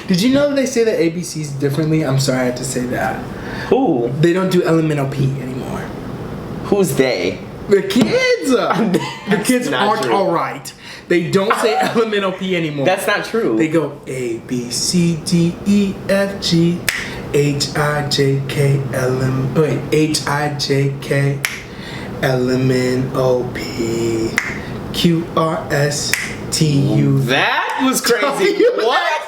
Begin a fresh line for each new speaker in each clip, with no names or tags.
Did you know they say the ABCs differently? I'm sorry I had to say that.
Who?
They don't do elemental P anymore.
Who's they?
The kids! The kids aren't alright. They don't say elemental P anymore.
That's not true.
They go A, B, C, D, E, F, G, H, I, J, K, L, M. Wait, H, I, J, K, L, M, N, O, P, Q, R, S, T, U.
That was crazy. What?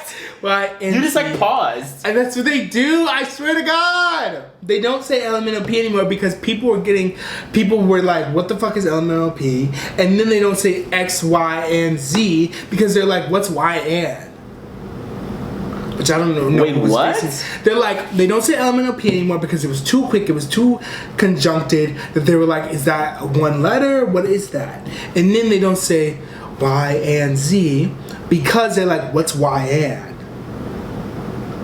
You just like paused.
And that's what they do, I swear to God. They don't say elemental P anymore because people were like, what the fuck is elemental P? And then they don't say X, Y, and Z because they're like, what's Y and? Which I don't know.
Wait, what?
They're like, they don't say elemental P anymore because it was too quick, it was too conjuncted that they were like, is that one letter? What is that? And then they don't say Y and Z because they're like, what's Y and?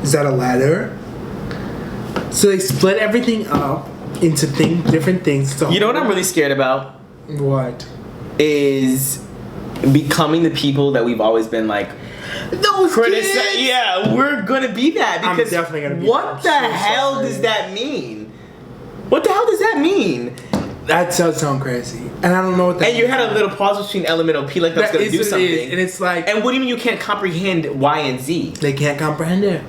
Is that a letter? So they split everything up into different things. So
you know what I'm really scared about?
What?
Is becoming the people that we've always been like,
those kids!
Yeah, we're gonna be that. Because
I'm definitely gonna be
what the hell does that mean? What the hell does that mean?
That does sound crazy. And I don't know what that
And you had a little pause between elemental P, like that's gonna do something.
And it's like...
And what do you mean you can't comprehend Y and Z?
They can't comprehend it.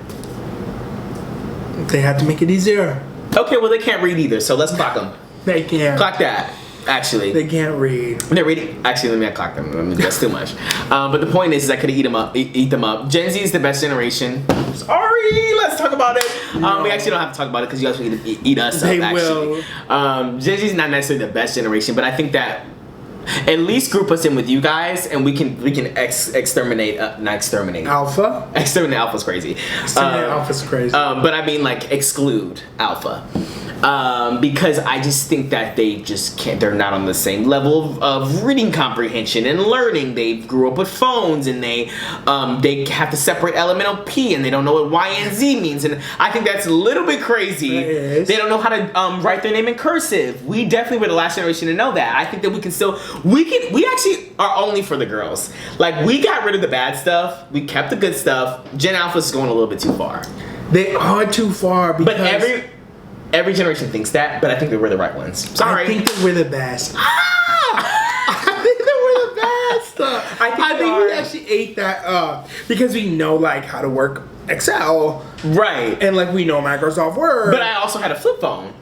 They have to make it easier.
Okay, well they can't read either, so let's clock them.
They can't.
Clock that, actually.
They can't read.
They're reading. Actually, let me not clock them. That's too much. But the point is I could eat them up. Eat them up. Gen Z is the best generation. Sorry, let's talk about it.
No.
We actually don't have to talk about it because you guys will eat us up.
They
actually.
will.
Gen Z is not necessarily the best generation, but I think that at least group us in with you guys, and we can exterminate. Not exterminate.
Alpha.
Exterminate Alpha's crazy.
Alpha's crazy.
But I mean, like, exclude Alpha. Because I just think that they just can't, they're not on the same level of reading comprehension and learning. They grew up with phones and they have to separate elemental P and they don't know what Y and Z means. And I think that's a little bit crazy. They don't know how to write their name in cursive. We definitely were the last generation to know that. I think that we actually are only for the girls. Like, we got rid of the bad stuff. We kept the good stuff. Gen Alpha's going a little bit too far.
They are too far because...
But every generation thinks that, but I think that we're the right ones. Sorry.
I think that we're the best. I think that we're the best. I think we actually ate that up because we know like how to work Excel.
Right.
And like we know Microsoft Word.
But I also had a flip phone.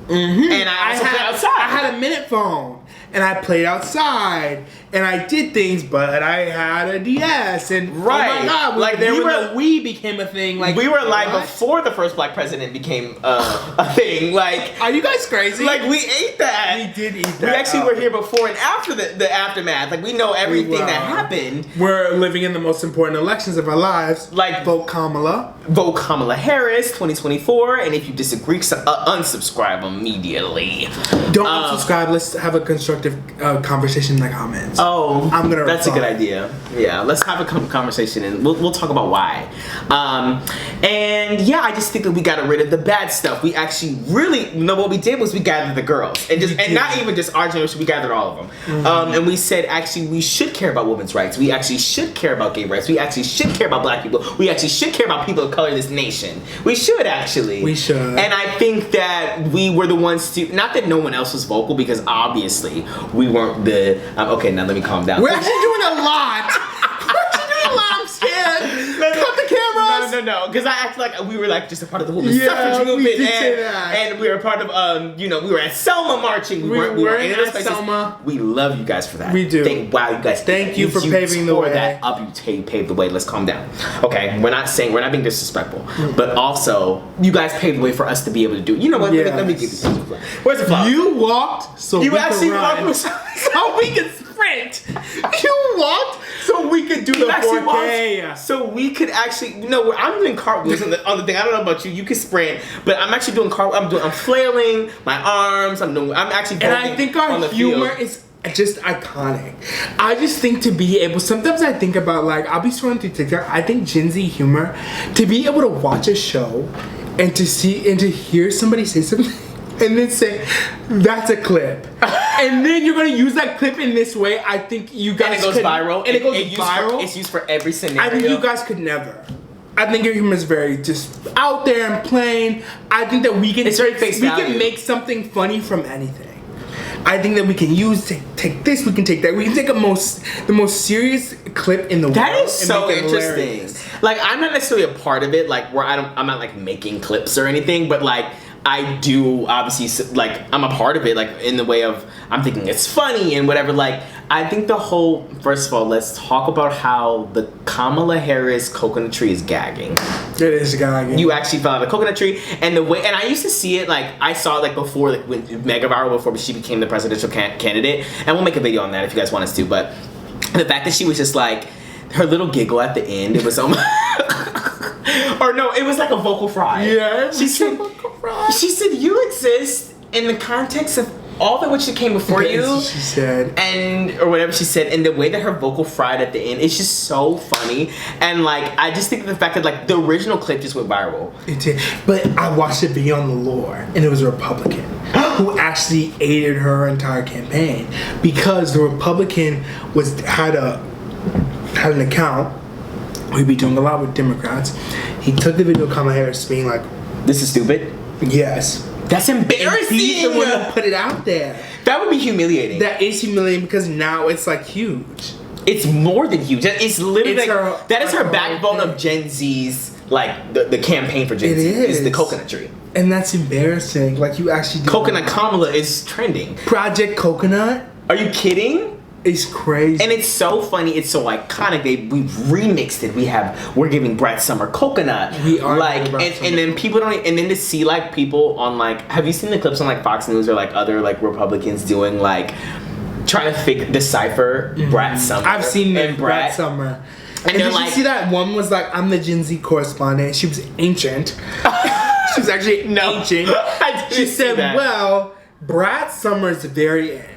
Mm-hmm.
And I also played outside.
I had a minute phone. And I played outside, and I did things, but I had a DS, and
right.
Oh my God, like when the Wii became a thing. Like
we were like before the first black president became a thing. Like,
are you guys crazy?
Like we ate that.
We did eat that.
We actually were here before and after the aftermath. Like we know everything that happened.
We're living in the most important elections of our lives.
Like
vote Kamala.
Vote Kamala Harris 2024, and if you disagree, unsubscribe immediately.
Don't unsubscribe. Let's have a constructive conversation in the comments.
Oh,
I'm gonna.
That's reply. A good idea. Yeah, let's have a conversation and we'll talk about why. And yeah, I just think that we got rid of the bad stuff. We actually really what we did was we gathered the girls and not even just our generation. We gathered all of them, and we said actually we should care about women's rights. We actually should care about gay rights. We actually should care about black people. We actually should care about people of color in this nation. We should actually. We should. And I think that we were the ones to. Not that no one else was vocal because obviously we weren't the. Okay, now let me calm down.
We're actually doing a lot. I'm scared. Cut the cameras.
No, because I act like we were like just a part of the women's suffrage movement, and we were part of we were at Selma marching. We were in Selma. We love you guys for that.
We do.
Thank you for paving the way. That up, you paved the way. Let's calm down. Okay, we're not being disrespectful, but also you guys paved the way for us to be able to do. You know what? Let me give you some flowers. Where's the flower?
You walked so
you
we
actually
could run.
walked so we could sprint.
You walked so we could do the 4K.
So we could actually I'm doing cartwheels on the thing. I don't know about you. You can sprint, but I'm actually doing I'm flailing my arms. I'm actually.
And I think our humor is just iconic. I just think to be able. Sometimes I think about like I'll be scrolling through TikTok. I think Gen Z humor to be able to watch a show and to see and to hear somebody say something. And then say, that's a clip. And then you're going to use that clip in this way. I think you guys
And it goes viral.
And it goes viral.
It's used for every scenario.
I think you guys could never. I think your humor is very just out there and plain. I think that we can.
It's very face value.
We can make something funny from anything. I think that we can take this. We can take that. We can take the most serious clip in the world.
That is so interesting.
Hilarious.
Like, I'm not necessarily a part of it. Like, where I'm not like making clips or anything, but like. I do obviously like I'm a part of it, like in the way of I'm thinking it's funny and whatever. Like I think the whole, first of all, let's talk about how the Kamala Harris coconut tree is gagging.
It is gagging.
You actually fell out of the coconut tree, and the way, and I used to see it like I saw it like before, like when mega viral before she became the presidential candidate, and we'll make a video on that if you guys want us to. But the fact that she was just like her little giggle at the end, it was so much. Or no, it was like a vocal fry.
Yeah,
she said you exist in the context of all that which came before you.
She said,
and or whatever she said, and the way that her vocal fried at the end, it's just so funny. And like, I just think of the fact that like the original clip just went viral.
It did, but I watched it Beyond the Lore, and it was a Republican who actually aided her entire campaign because the Republican had an account. We'd be doing a lot with Democrats. He took the video of Kamala Harris being like,
"This is stupid."
Yes.
That's embarrassing.
He's the one who put it out there.
That would be humiliating.
That is humiliating because now it's like huge.
It's more than huge. It's literally that is her backbone
thing.
of Gen Z's, like the campaign for Gen Z is the coconut tree.
And that's embarrassing. Like you actually did
Coconut Kamala is trending.
Project Coconut.
Are you kidding?
It's crazy.
And it's so funny, it's so iconic. We've remixed it. We're giving Brad Summer coconut.
We are
like and then people don't, and then to see like people on like, have you seen the clips on like Fox News or like other like Republicans doing like trying to decipher Brad Summer?
I've seen and Brad Summer. And did you see that one was like, I'm the Gen Z correspondent. She was ancient. She was actually ancient. She said, well, Brad Summer's very in.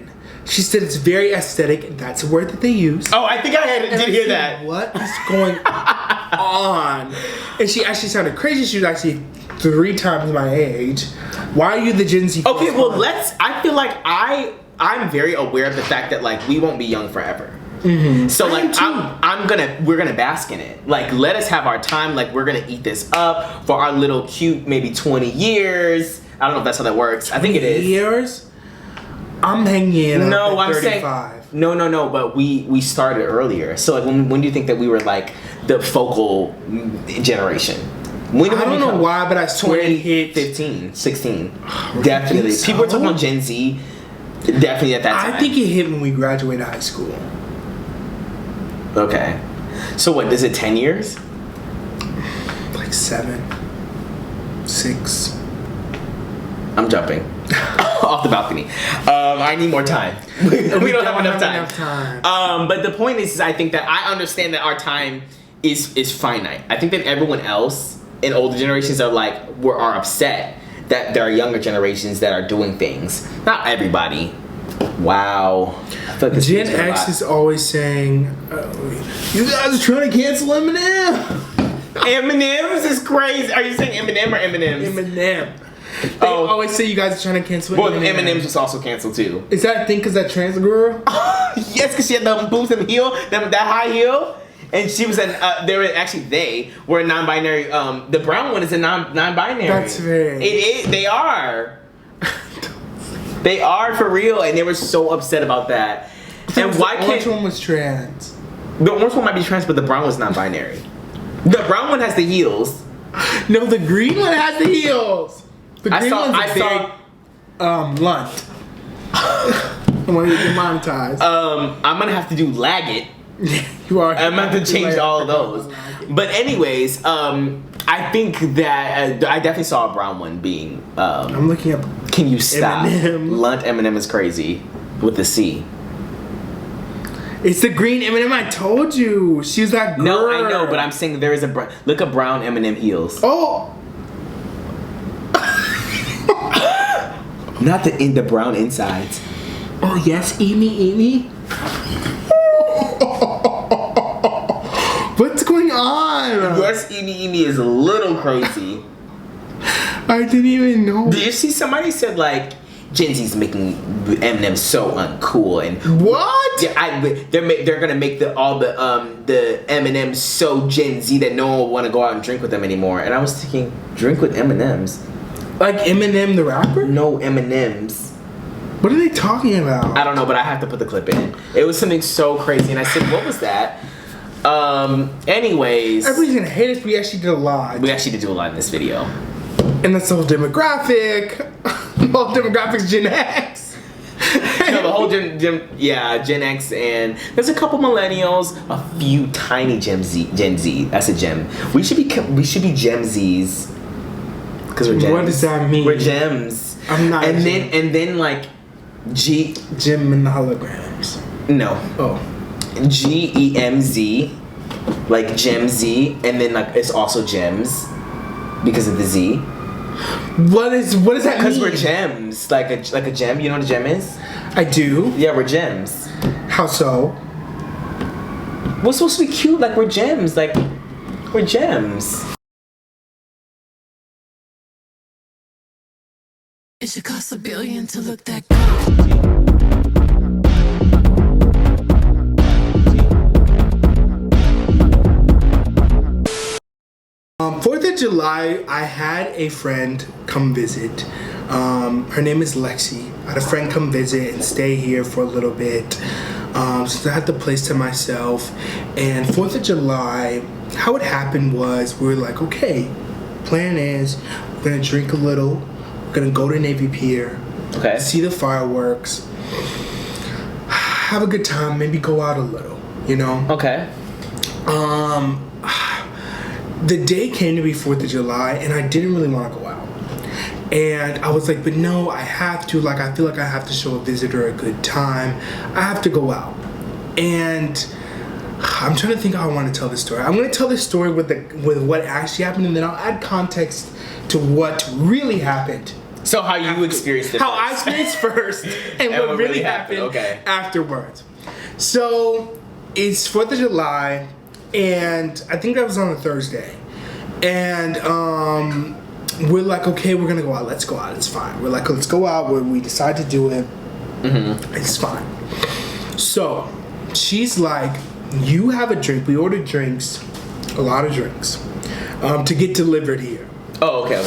She said it's very aesthetic. That's a word that they use.
Oh, I think I did hear that.
What is going on? And she actually sounded crazy. She was actually 3 times my age. Why are you the Gen Z?
Okay, well, I feel like I'm very aware of the fact that like we won't be young forever. Mm-hmm. So like we're gonna bask in it. Like let us have our time. Like we're gonna eat this up for our little cute maybe 20 years. I don't know if that's how that works. I think it is.
Years? I'm hanging in.
No,
I'm
35. Saying no. But we started earlier. So like when do you think that we were like the focal generation? When
I don't know why, but I swear it hit
15, 16. Definitely. So? People were talking about Gen Z. Definitely at that time.
I think it hit when we graduated high school.
Okay. So what? Is it 10 years?
Like 7, 6.
I'm jumping. Off the balcony. I need more time. we don't have enough time. But the point is I think that I understand that our time is finite. I think that everyone else in older generations are upset that there are younger generations that are doing things. Not everybody. Wow.
Gen X is always saying, you guys are trying to cancel Eminem.
M&M's is crazy. Are you saying Eminem or M&M's?
Eminem. They always say you guys are trying to cancel Eminem.
Well, M&M's was also canceled too.
Is that a thing because that trans girl?
Yes, because she had the boobs and heel, that high heel. And she was they were a non-binary. The brown one is a non-binary.
That's very.
It is. They are. They are for real, and they were so upset about that. And why can't?
The orange one was trans.
The orange one might be trans, but the brown was non-binary. The brown one has the heels.
No, the green one has the heels. The green one's very blunt. I want to get demonetized.
I'm gonna have to do lag it.
You are.
I'm gonna have to change all of those. But anyways, I think that I definitely saw a brown one being.
I'm looking up.
Can you stop?
Eminem.
Lunt Eminem is crazy with the C.
It's the green Eminem. I told you. She's that girl.
No, I know, but I'm saying there is a look up brown Eminem heels.
Oh.
Not the brown insides.
Oh yes, eat me. What's going on?
Yes, eat me is a little crazy.
I didn't even know.
Did you see somebody said like Gen Z's making Eminem so uncool and
What?
yeah, they're gonna make all the M&Ms so Gen Z that no one will want to go out and drink with them anymore. And I was thinking, drink with M&Ms?
Like Eminem the rapper?
No M&Ms.
What are they talking about?
I don't know, but I have to put the clip in. It was something so crazy, and I said, "What was that?" Anyways,
everybody's gonna hate us. We actually did a lot.
We actually did do a lot in this video,
and that's the whole demographic. The whole demographic's Gen X.
No, the whole Gen X, and there's a couple millennials, a few tiny Gen Z. That's a gem. We should be Gen Zs because we're gems.
What does that mean?
We're gems.
I'm not.
And then like
Gem and the holograms.
No.
Oh.
GEMZ, like Gem Z, and then like it's also gems because of the Z. What does that mean? Because we're gems, like a gem. You know what a gem is?
I do.
Yeah, we're gems.
How so?
We're supposed to be cute, like we're gems, like we're gems.
It should cost $1 billion to look that good.
4th of July, I had a friend come visit. Her name is Lexi. I had a friend come visit and stay here for a little bit. So I had the place to myself. And 4th of July, how it happened was we were like, okay, plan is we're gonna drink a little, we're gonna go to Navy Pier,
okay,
see the fireworks, have a good time, maybe go out a little, you know?
Okay.
The day came to be 4th of July, and I didn't really want to go out. And I was like, but no, I have to. Like, I feel like I have to show a visitor a good time. I have to go out. And I'm trying to think how I want to tell this story. I'm going to tell this story with what actually happened, and then I'll add context to what really happened.
So how you experienced it?
How I experienced first, and what really happened afterwards. So it's 4th of July. And I think that was on a Thursday. And we're like, okay, we're gonna go out. Let's go out. It's fine. We're like, let's go out. We decide to do it. Mm-hmm. It's fine. So she's like, you have a drink. We ordered drinks, a lot of drinks, to get delivered here.
Oh, okay.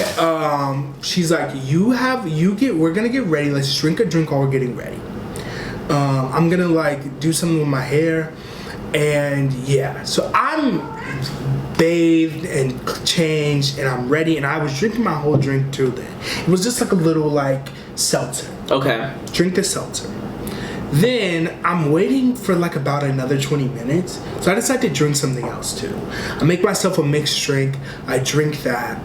She's like, we're gonna get ready. Let's drink a drink while we're getting ready. I'm gonna like do something with my hair. And yeah, so I'm bathed and changed and I'm ready, and I was drinking my whole drink too then. It was just like a little like seltzer. Okay. Drink the seltzer. Then I'm waiting for like about another 20 minutes. So I decide to drink something else too. I make myself a mixed drink. I drink that.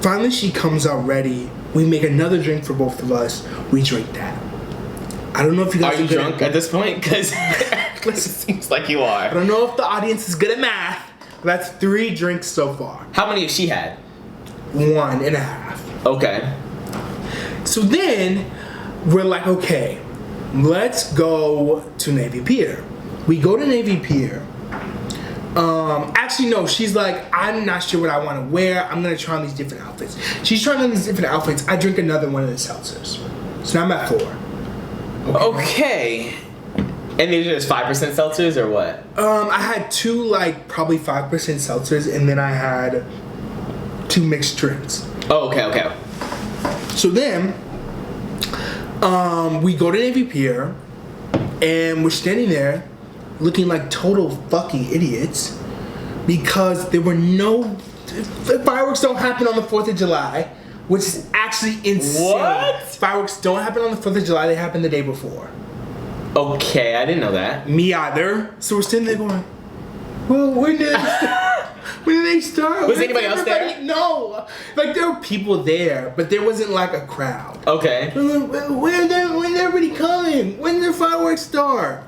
Finally she comes out ready. We make another drink for both of us. We drink that. I don't know if you guys
are you drunk at this point? Because it seems like you are.
I don't know if the audience is good at math. That's 3 drinks so far.
How many has she had?
1.5.
Okay.
So then we're like, okay, let's go to Navy Pier. We go to Navy Pier. Actually, no, she's like, I'm not sure what I want to wear. I'm going to try on these different outfits. She's trying on these different outfits. I drink another one of the seltzers. So now I'm at 4.
Okay. And these are just 5% seltzers or what?
I had 2 like probably 5% seltzers, and then I had 2 mixed drinks.
Oh, okay.
So then, we go to Navy Pier, and we're standing there, looking like total fucking idiots, because there were no fireworks. Don't happen on the 4th of July. Which is actually insane.
What?
Fireworks don't happen on the 4th of July, they happen the day before.
Okay, I didn't know that.
Me either. So we're sitting there going, well, when did they start?
Was anybody else there?
No. Like, there were people there, but there wasn't like a crowd. Okay. When's everybody coming? When did the fireworks start?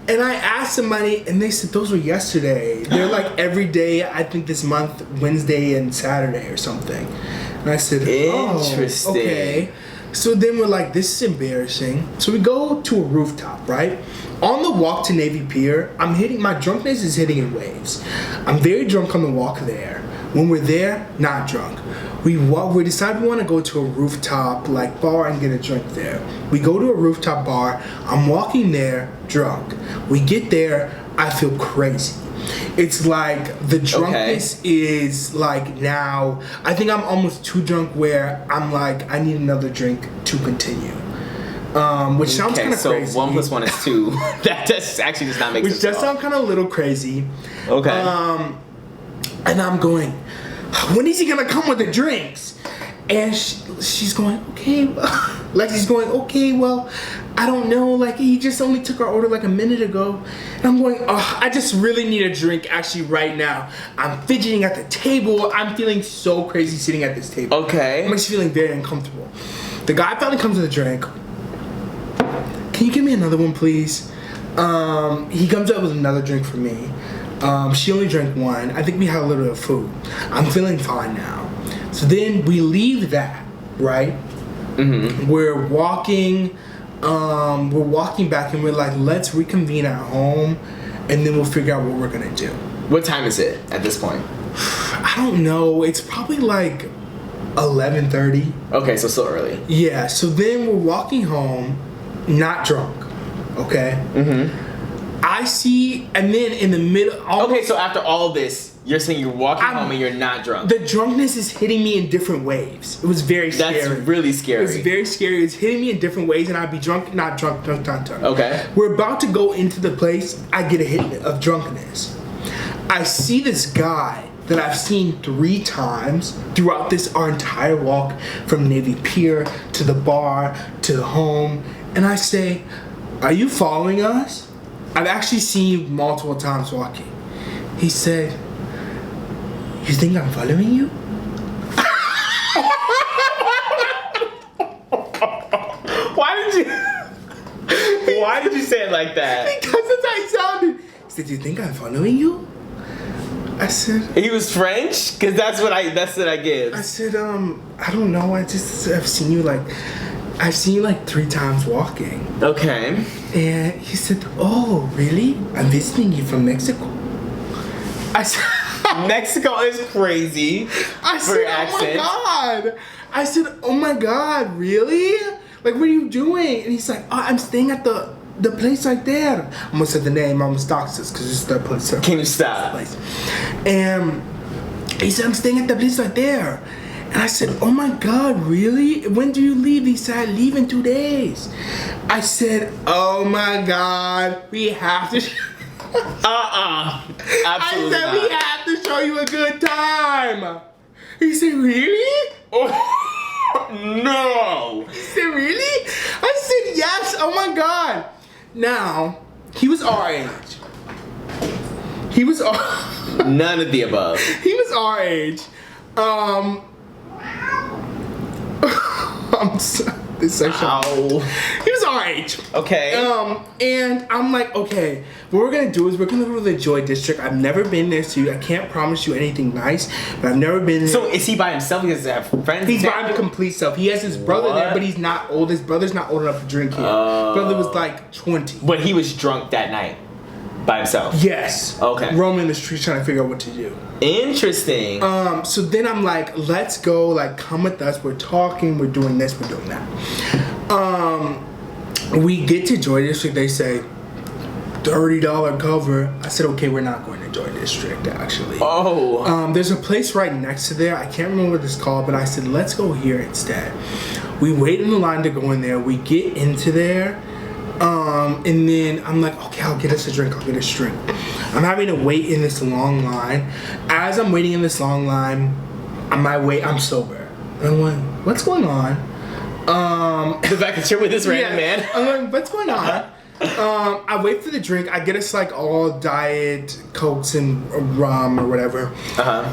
And I asked somebody, and they said those were yesterday. They're like every day, I think this month, Wednesday and Saturday or something. And I said, interesting. Oh, okay. So then we're like, this is embarrassing. So we go to a rooftop, right? On the walk to Navy Pier, my drunkenness is hitting in waves. I'm very drunk on the walk there. When we're there, not drunk. We decide we want to go to a rooftop like bar and get a drink there. We go to a rooftop bar. I'm walking there drunk. We get there, I feel crazy. It's like the drunkenness is like now. I think I'm almost too drunk where I'm like I need another drink to continue. Which sounds kind of crazy.
So 1 + 1 is 2. That actually does not make sense.
Which does sound kind of a little crazy.
Okay.
And I'm going, when is he gonna come with the drinks? And she's going, okay. Like she's going, okay, well, I don't know. Like he just only took our order like a minute ago. And I'm going, oh, I just really need a drink actually right now. I'm fidgeting at the table. I'm feeling so crazy sitting at this table.
Okay.
I'm just feeling very uncomfortable. The guy finally comes with a drink. Can you give me another one, please? He comes up with another drink for me. She only drank one. I think we had a little bit of food. I'm feeling fine now. So then we leave that, right? Mm-hmm. We're walking back and we're like, let's reconvene at home and then we'll figure out what we're gonna do.
What time is it at this point?
I don't know. It's probably like 11:30.
Okay, so still early.
Yeah, so then we're walking home, not drunk, okay? Mm-hmm. I see, and then in the middle...
Okay, so after all this, you're saying you're walking home and you're not drunk.
The drunkenness is hitting me in different waves. It was very scary.
That's really scary.
It was very scary. It's hitting me in different ways, and I'd be drunk, not drunk.
Okay.
We're about to go into the place, I get a hit of drunkenness. I see this guy that I've seen 3 times throughout our entire walk from Navy Pier to the bar to the home, and I say, are you following us? I've actually seen you multiple times walking. He said, you think I'm following you?
Why did you say it like that?
Because that's how it sounded. He said, you think I'm following you? I said...
He was French? Because that's what I give.
I said, I don't know. I've seen you like 3 times walking.
Okay.
And he said, oh, really? I'm visiting you from Mexico. I said...
Mexico is crazy.
I said, oh my God. I said, oh my God, really? Like, what are you doing? And he's like, oh, I'm staying at the place right there. I'm gonna say the name, I'm gonna stalk this because it's the place.
Can you stop?
And he said, I'm staying at the place right there. And I said, oh my God, really? When do you leave? He said, I leave in 2 days. I said, oh my God, we have to...
Absolutely
I said, we have to show you a good time. He said, really?
No.
He said, really? I said, yes. Oh my God. Now, he was our age.
None of the above.
He was our age. I'm sorry. This is actually, he was our age.
Okay.
And I'm like, okay, what we're gonna do is we're gonna go to the Joy District. I've never been there, so I can't promise you anything nice, but I've never been there.
So is he by himself? He doesn't have friends?
He's by his complete self. He has his brother there, but he's not old. His brother's not old enough to drink here. Brother was like 20.
But he was drunk that night by himself?
Yes.
Okay.
Roaming the streets trying to figure out what to do.
Interesting.
So then I'm like, let's go, like, come with us. We're talking, we're doing this, we're doing that. We get to Joy District, they say, $30 cover. I said, okay, we're not going to Joy District, actually.
Oh.
There's a place right next to there. I can't remember what it's called, but I said, let's go here instead. We wait in the line to go in there. We get into there. And then I'm like, okay, I'll get us a drink. I'm having to wait in this long line. As I'm waiting in this long line, I'm sober. And I'm like, what's going on?
The fact that you're with this random man.
I'm like, what's going on? I wait for the drink. I get us like all diet Cokes and rum or whatever.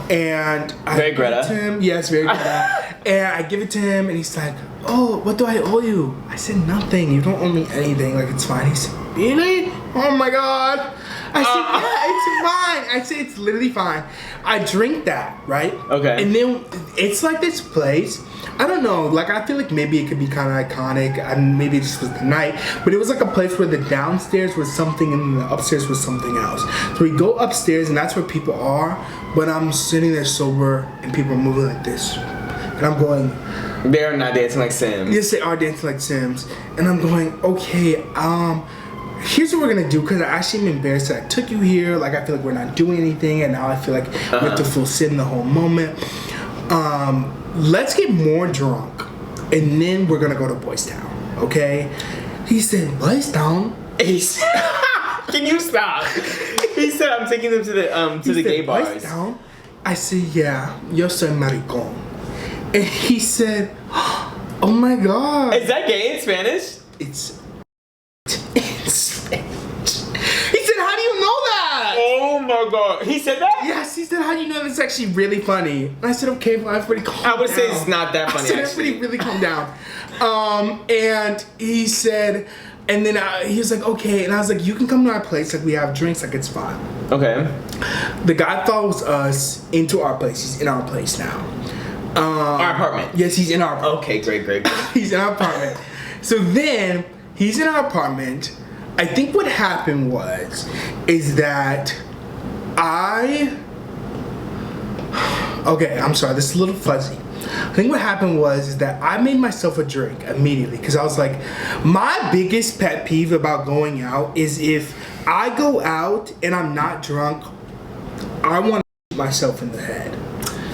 And I
very
give
Greta.
it to him. Yes, very Greta. And I give it to him, and he's like, "Oh, what do I owe you?" I said, "Nothing. You don't owe me anything. Like, it's fine." He said, "Really? Oh my God." I said, yeah, it's fine. I said, it's literally fine. I drink that, right?
Okay.
And then it's like this place. I don't know. Like, I feel like maybe it could be kind of iconic. And maybe this was the night. But it was like a place where the downstairs was something and the upstairs was something else. So we go upstairs and that's where people are. But I'm sitting there sober and people are moving like this. And I'm going...
They're not dancing like Sims.
Yes, they are dancing like Sims. And I'm going, okay, here's what we're gonna do, because I actually am embarrassed that I took you here. Like, I feel like we're not doing anything, and now I feel like we have to full sit in the whole moment. Let's get more drunk, and then we're gonna go to Boys Town, okay? He said, Boys Town?
Can you stop? He said, I'm taking them to the gay bars.
Boys Town? I said, yeah, yo soy maricón. And he said, oh my God.
Is that gay in Spanish?
It's in Spanish. He said, how do you know that?
Oh my God. He said that?
Yes, he said, how do you know that's actually really funny? And I said, okay, well, everybody calm down.
I would say it's not that funny,
I said,
actually.
everybody really calm down. And he said, and then he was like, okay. And I was like, you can come to our place. Like, we have drinks. Like, it's fine.
Okay.
The guy follows us into our place. He's in our place now.
Our apartment.
Yes, he's in our apartment.
Okay, great.
He's in our apartment. So then he's in our apartment. I think what happened is that okay, I'm sorry, this is a little fuzzy. I think what happened is that I made myself a drink immediately, because I was like, my biggest pet peeve about going out is if I go out and I'm not drunk, I want to shoot myself in the head.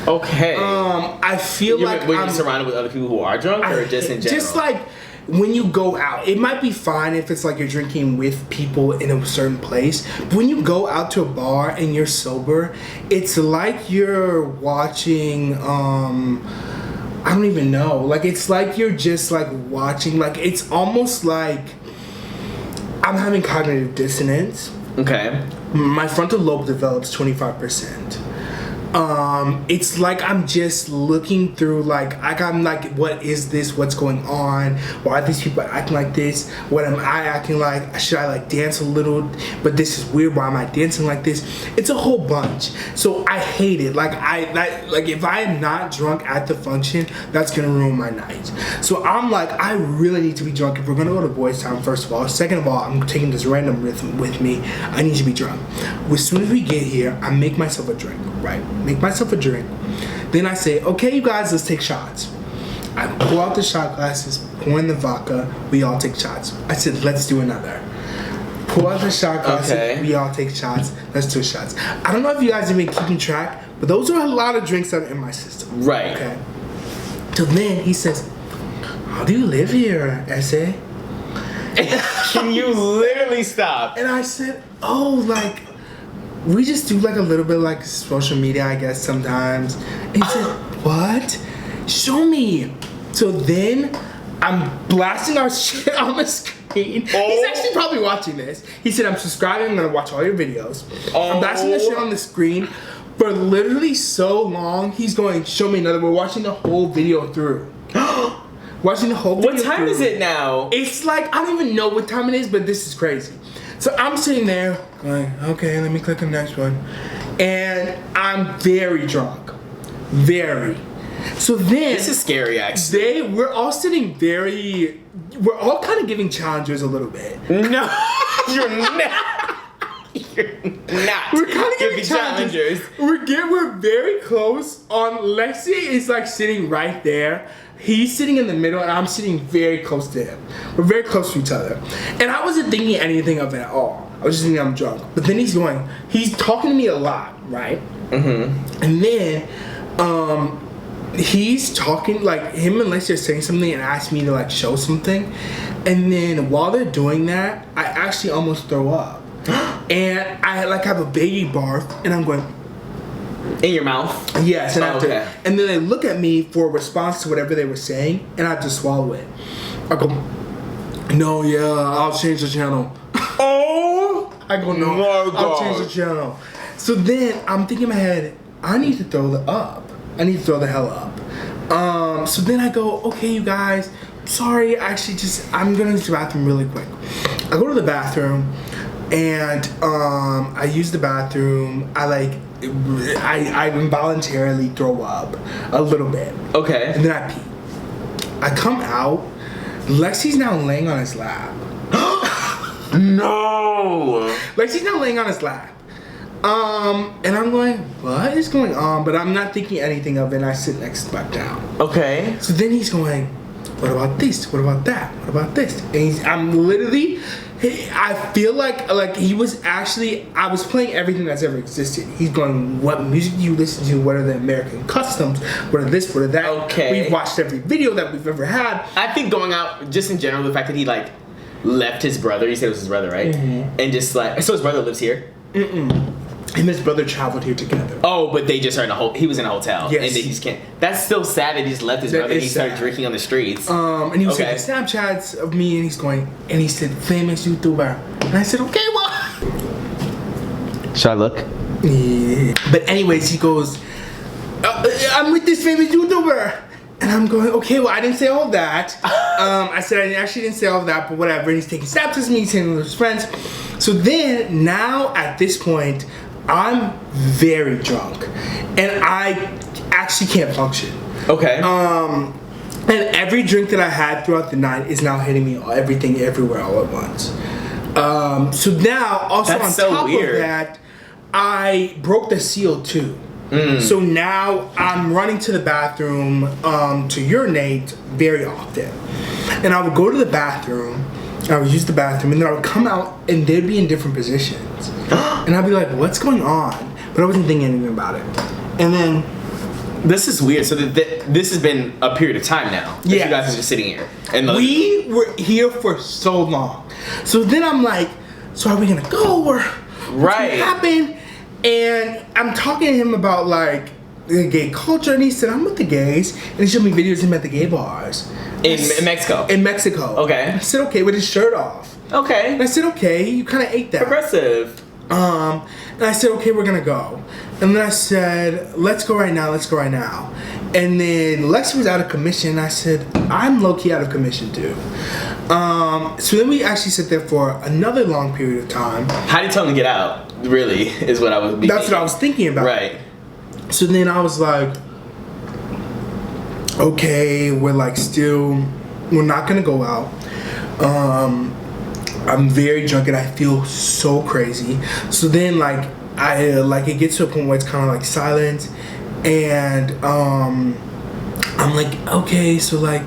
Okay.
I feel like
when you're surrounded with other people who are drunk, or just in general?
Just like when you go out, it might be fine if it's like you're drinking with people in a certain place. But when you go out to a bar and you're sober, it's like you're watching. I don't even know. Like, it's like you're just like watching. Like, it's almost like I'm having cognitive dissonance.
Okay.
My frontal lobe develops 25%. It's like I'm just looking through, like I'm like, what is this? What's going on? Why are these people acting like this? What am I acting like? Should I like dance a little? But this is weird. Why am I dancing like this? It's a whole bunch. So I hate it. Like if I am not drunk at the function, that's gonna ruin my night. So I'm like, I really need to be drunk if we're gonna go to Boys Town. First of all, second of all, I'm taking this random rhythm with me. I need to be drunk. As soon as we get here, I make myself a drink. Right, make myself a drink. Then I say, okay, you guys, let's take shots. I pull out the shot glasses, pour in the vodka, we all take shots. I said, let's do another. Pull out the shot glasses, we all take shots, let's do shots. I don't know if you guys have been keeping track, but those are a lot of drinks that are in my system.
Right.
Okay. Till then, he says, how do you live here, Essay?
Can you literally stop?
And I said, oh, like, we just do like a little bit like social media, I guess, sometimes. And he said, what? Show me. So then I'm blasting our shit on the screen. He's actually probably watching this. He said, I'm subscribing, I'm gonna watch all your videos. I'm blasting the shit on the screen for literally so long. He's going, show me another. We're watching the whole video through. Watching the whole video
What time is it now?
It's like, I don't even know what time it is, but this is crazy. So I'm sitting there going, okay, let me click on the next one. And I'm very drunk. Very. So then...
This is scary, actually.
We're all sitting very... We're all kind of giving challengers a little bit.
No, you're not. You're not.
We're kind of giving
challengers.
We're very close. Lexi is like sitting right there. He's sitting in the middle, and I'm sitting very close to him. We're very close to each other. And I wasn't thinking anything of it at all. I was just thinking I'm drunk. But then he's talking to me a lot, right? Mm-hmm. And then he's talking, like, him and Lexi are saying something and asked me to, like, show something. And then while they're doing that, I actually almost throw up. And I, like, have a baby barf, and I'm going...
In your mouth?
Yes, and
okay.
And then they look at me for a response to whatever they were saying, and I have to swallow it. I go, no, yeah, I'll change the channel.
Oh!
I go, no, I'll change the channel. So then I'm thinking in my head, I need to throw the hell up. So then I go, okay, you guys, sorry, actually I'm gonna use the bathroom really quick. I go to the bathroom. and I use the bathroom. I involuntarily throw up a little bit.
Okay.
And then I pee. I come out. Lexi's now laying on his lap.
No.
Lexi's now laying on his lap. And I'm going, what is going on? But I'm not thinking anything of it, and I sit next back down.
Okay.
So then he's going, what about this? What about that? What about this? And I'm literally, I feel like he was actually, I was playing everything that's ever existed. He's going, what music do you listen to? What are the American customs? What are this? What are that?
Okay.
We've watched every video that we've ever had.
I think going out, just in general, the fact that he like left his brother, you said it was his brother, right?
Mm-hmm.
And just like, so his brother lives here?
Him and his brother traveled here together.
Oh, but they just are in he was in a hotel.
Yes.
And they just can't. That's still sad that he just left his brother and he started
sad.
drinking on the streets.
And he was
Okay.
taking Snapchats of me, and he's going, and he said, famous YouTuber. And I said, okay, well.
Should I look?
Yeah. But anyways, he goes, I'm with this famous YouTuber. And I'm going, okay, well, I didn't say all that. I said I actually didn't say all that, but whatever. And he's taking Snapchats of me, he's taking with his friends. So then, now at this point, I'm very drunk. And I actually can't function.
Okay.
And every drink that I had throughout the night is now hitting me everything everywhere all at once. So now, also
That's
on
so
top
weird.
of that, I broke the seal too. So now I'm running to the bathroom to urinate very often. And I would go to the bathroom, I would use the bathroom, and then I would come out and they'd be in different positions. And I'd be like, what's going on? But I wasn't thinking anything about it. And then
This is weird. So this has been a period of time now. That
Yeah.
You guys are just sitting here. And
we were here for so long. So then I'm like, so are we gonna go or what's
Right.
gonna happen? And I'm talking to him about like the gay culture, and he said, I'm with the gays. And he showed me videos of him at the gay bars.
in Mexico.
In Mexico.
Okay.
I said, okay, with his shirt off.
Okay.
And I said, okay, you kind of ate that.
Progressive.
And I said, okay, we're gonna go. And then I said, let's go right now, let's go right now. And then Lexi was out of commission. I said, I'm low-key out of commission too. So then we actually sat there for another long period of time.
How do you tell him to get out? Really, is what I was.
That's what I was thinking about.
Right.
So then I was like, okay, we're like still, we're not gonna go out. I'm very drunk and I feel so crazy. So then like it gets to a point where it's kind of like silent, and I'm like, okay, so like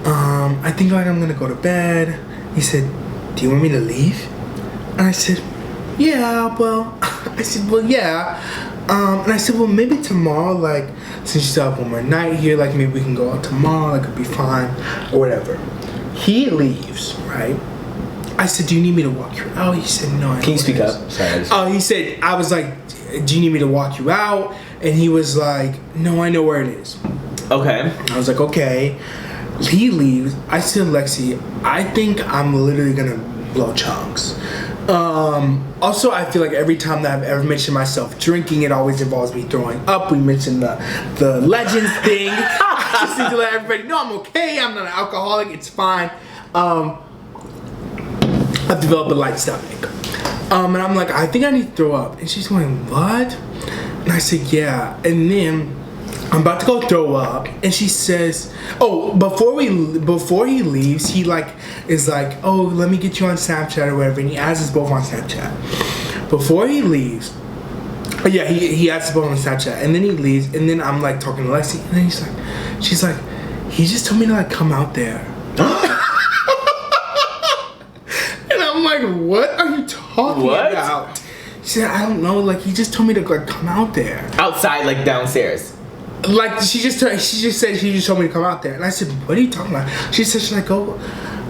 I think like I'm gonna go to bed. He said, do you want me to leave? And I said, yeah, well, yeah. And I said, well, maybe tomorrow, like, since you still have one more night here, like, maybe we can go out tomorrow, like, it'll be fine, or whatever. He leaves, right? I said, do you need me to walk you out? He said, no.
Can you speak up? Sorry.
Oh, he said, I was like, do you need me to walk you out? And he was like, no, I know where it is.
Okay.
I was like, okay. He leaves. I said, Lexi, I think I'm literally gonna blow chunks. Also, I feel like every time that I've ever mentioned myself drinking, it always involves me throwing up. We mentioned the Legends thing. I just need to let everybody know I'm okay. I'm not an alcoholic. It's fine. I've developed a light stomach. And I'm like, I think I need to throw up. And she's going, what? And I said, yeah. And then I'm about to go throw up, and she says, oh, before he leaves, he like is like, oh, let me get you on Snapchat or whatever, and he adds us both on Snapchat. Before he leaves, yeah, he adds us both on Snapchat, and then he leaves, and then I'm like talking to Lexi, and then she's like, he just told me to like come out there. And I'm like, what are you talking about? She said, I don't know, like he just told me to like come out there.
Outside, like downstairs.
Like she just told me to come out there, and I said, "What are you talking about?" She said, "Should I go?"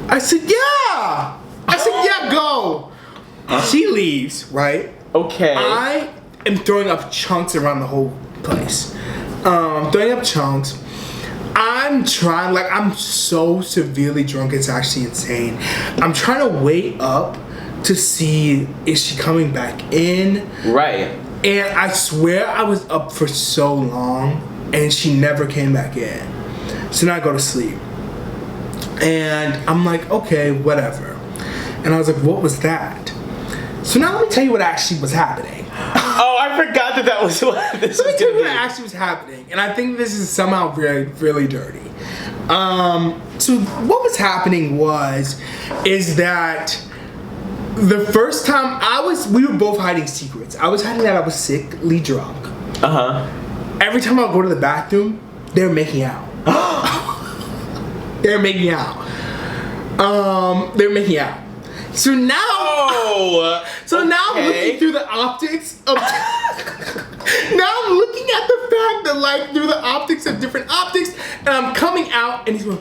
I said, "Yeah." I said, "Yeah, go." She leaves, right?
Okay.
I am throwing up chunks around the whole place. Throwing up chunks. I'm trying, like I'm so severely drunk, it's actually insane. I'm trying to wait up to see is she coming back in.
Right.
And I swear I was up for so long, and she never came back in. So now I go to sleep. And I'm like, okay, whatever. And I was like, what was that? So now let me tell you what actually was happening.
Oh, I forgot that was what this
Let
was
me tell
gonna
you
be.
what actually was happening, and I think this is somehow very, really dirty. So what was happening is that the first time we were both hiding secrets. I was hiding that I was sickly drunk. Every time I would go to the bathroom, they were making out. They were making out. They were making out. So now, now I'm looking through the optics of. Now I'm looking at the fact that, like, through the optics of different optics, and I'm coming out, and he's going,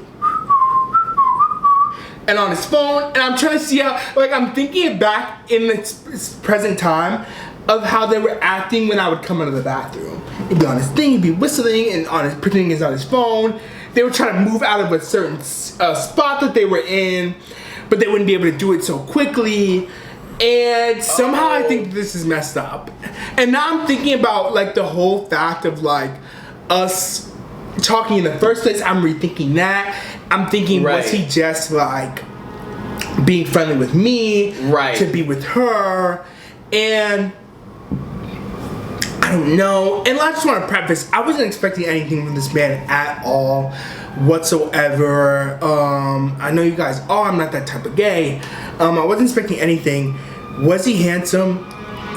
and on his phone, and I'm trying to see how, like, I'm thinking back in the present time of how they were acting when I would come out of the bathroom. He'd be on his thing, he'd be whistling, and pretending he's on his phone. They were trying to move out of a certain spot that they were in, but they wouldn't be able to do it so quickly. And somehow I think this is messed up. And now I'm thinking about, like, the whole fact of, like, us talking in the first place. I'm rethinking that. I'm thinking, was he just, like, being friendly with me to be with her? And I don't know. And I just want to preface, I wasn't expecting anything from this man at all whatsoever. I know you guys are. I'm not that type of gay. I wasn't expecting anything. Was he handsome?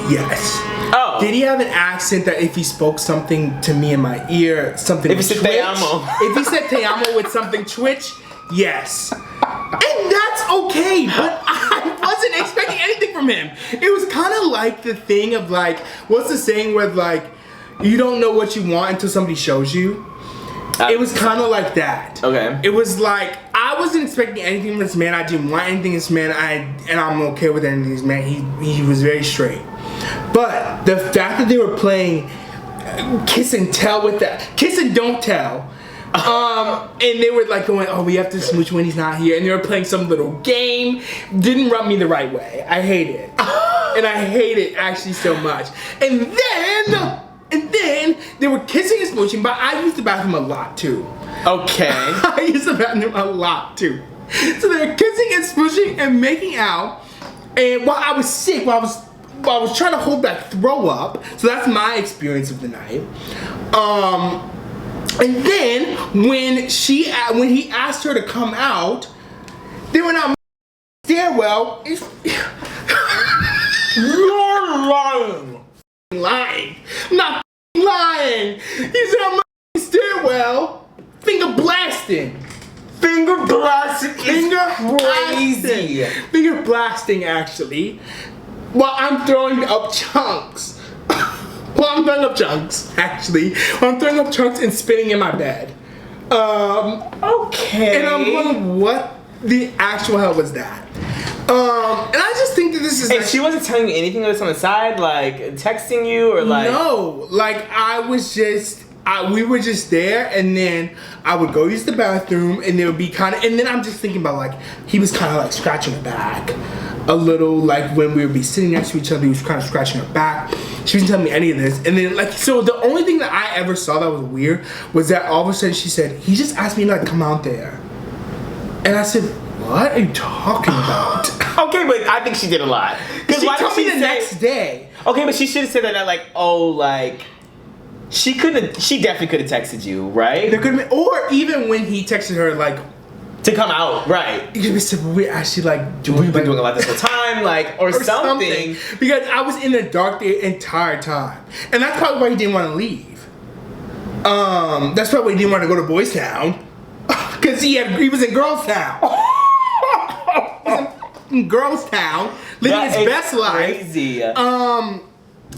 Yes.
Oh.
Did he have an accent that if he spoke something to me in my ear, something
if
would
he said
twitch?
te amo.
If he said te amo with something twitch, yes. And that's okay, but I wasn't expecting anything from him. It was kind of like the thing of, like, what's the saying where, like, you don't know what you want until somebody shows you? It was kind of like that.
Okay.
It was like, I wasn't expecting anything from this man. I didn't want anything from this man. And I'm okay with anything from this man. He was very straight. But the fact that they were playing kiss and tell with that, kiss and don't tell. And they were like going, oh, we have to smooch when he's not here. And they were playing some little game. Didn't rub me the right way. I hate it. And I hate it actually so much. And then they were kissing and smooching, but I used the bathroom a lot too.
Okay.
I used the bathroom a lot too. So they were kissing and smooching and making out. And while I was sick, while I was trying to hold back throw up, so that's my experience of the night. And then when he asked her to come out, they went out stairwell. You're lying. I'm not lying. He's in a stairwell, finger blasting. Finger blasting, actually. While I'm throwing up chunks. I'm throwing up chunks and spitting in my bed.
Okay.
And I'm going, what the actual hell was that? And I just think that this is.
And she wasn't telling you anything else on the side, like texting you or like.
No, like we were just there, and then I would go use the bathroom, and there would be and then I'm just thinking about, like, he was kind of like scratching her back a little, like when we would be sitting next to each other, he was kind of scratching her back. She wasn't telling me any of this, and then, like, so the only thing that I ever saw that was weird was that all of a sudden she said, he just asked me to, like, come out there, and I said, what are you talking about?
Okay, but I think she did a lot.
She told me the next day.
Okay, but she should have said that, like, oh, like, she definitely could have texted you, right?
There could have been, or even when he texted her, like,
to come out, right?
You could say, we're actually, like,
we've been doing a lot this whole time, like, or something.
Because I was in the dark the entire time. And that's probably why he didn't want to leave. That's probably why he didn't want to go to Boys Town. Because he was in Girls Town. In Girls Town, living his best life.
Crazy.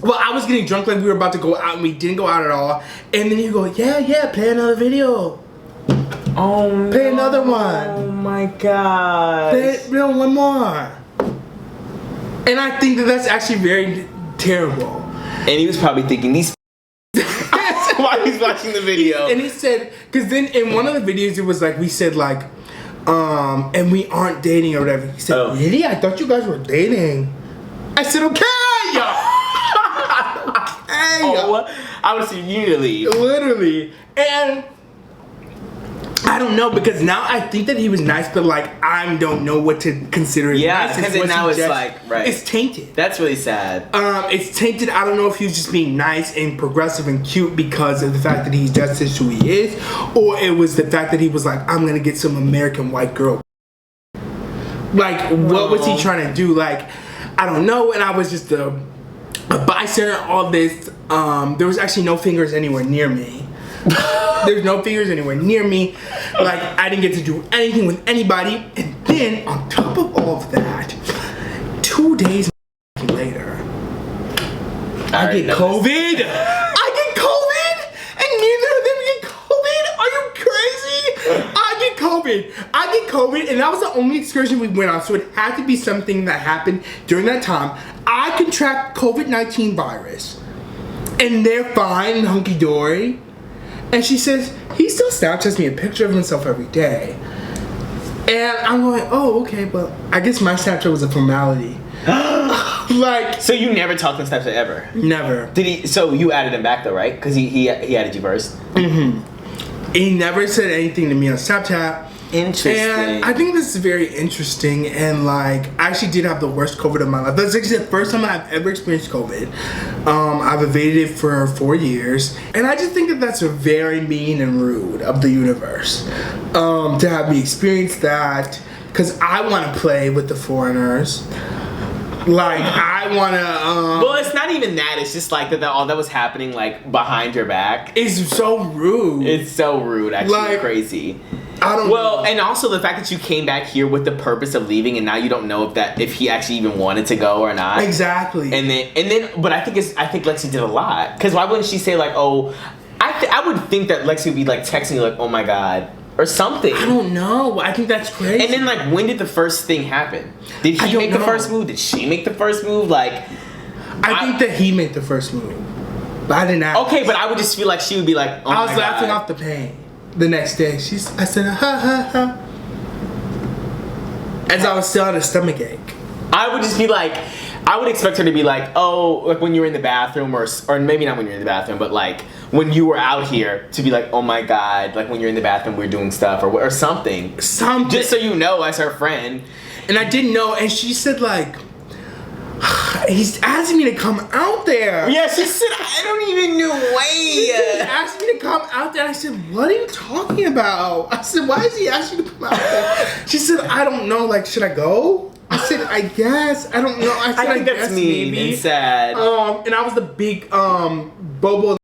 Well, I was getting drunk, like we were about to go out, and we didn't go out at all. And then you go, yeah, play another video.
Oh,
play another one.
Oh my god.
One more. And I think that that's actually very terrible.
And he was probably thinking these. While he's watching the video.
And he said, because then in one of the videos it was like we said like, and we aren't dating or whatever. He said, really? I thought you guys were dating. I said, okay.
Oh, I would say you need to leave.
Literally. And I don't know, because now I think that he was nice, but like I don't know what to consider as nice.
Because now it's like, right.
It's tainted.
That's really sad.
It's tainted. I don't know if he was just being nice and progressive and cute because of the fact that he's just who he is, or it was the fact that he was like, I'm gonna get some American white girl. Like, what was he trying to do? Like, I don't know. And I was just a bystander. All this. There was actually no fingers anywhere near me. There's no fingers anywhere near me. Like, I didn't get to do anything with anybody. And then, on top of all of that, 2 days later, I get COVID. I get COVID, and neither of them get COVID. Are you crazy? I get COVID, and that was the only excursion we went on. So it had to be something that happened during that time. I contract COVID-19 virus, and they're fine, hunky dory. And she says, he still Snapchats me a picture of himself every day. And I'm going, oh, okay, but I guess my Snapchat was a formality. Like,
so you never talked on Snapchat ever?
Never.
Did he? So you added him back though, right? Because he added you first.
Mm-hmm. He never said anything to me on Snapchat.
Interesting.
And I think this is very interesting, and like, I actually did have the worst COVID of my life. That's actually the first time I've ever experienced COVID. I've evaded it for 4 years, and I just think that that's very mean and rude of the universe to have me experience that, because I want to play with the foreigners. Like, I want to
well, it's not even that. It's just like that all that was happening like behind your back.
It's so rude.
It's so rude, actually. Like, crazy.
I don't know.
And also the fact that you came back here with the purpose of leaving, and now you don't know if he actually even wanted to go or not.
Exactly.
And then, but I think Lexi did a lot, because why wouldn't she say like, oh, I would think that Lexi would be like texting you like, oh my god, or something.
I don't know. I think that's crazy.
And then like, when did the first thing happen? Did he make the first move? Did she make the first move? Like,
I think that he made the first move, but I didn't ask.
Okay, but I would just feel like she would be like, oh
I was laughing off the pain. The next day, I said, ha ha ha. As I was still on a stomach ache.
I would just be like, I would expect her to be like, oh, like when you were in the bathroom, or maybe not when you're in the bathroom, but like when you were out here, to be like, oh my god, like when you're in the bathroom, we're doing stuff, or something.
Something.
Just so you know, as her friend.
And I didn't know, and she said like, he's asking me to come out there.
Yeah, she said, I don't even know why.
She asked me to come out there. I said, what are you talking about? I said, why is he asking you to come out there? She said, I don't know. Like, should I go? I said, I guess. I don't know. I said, I
think that's mean
maybe.
And sad.
And I was the big Bobo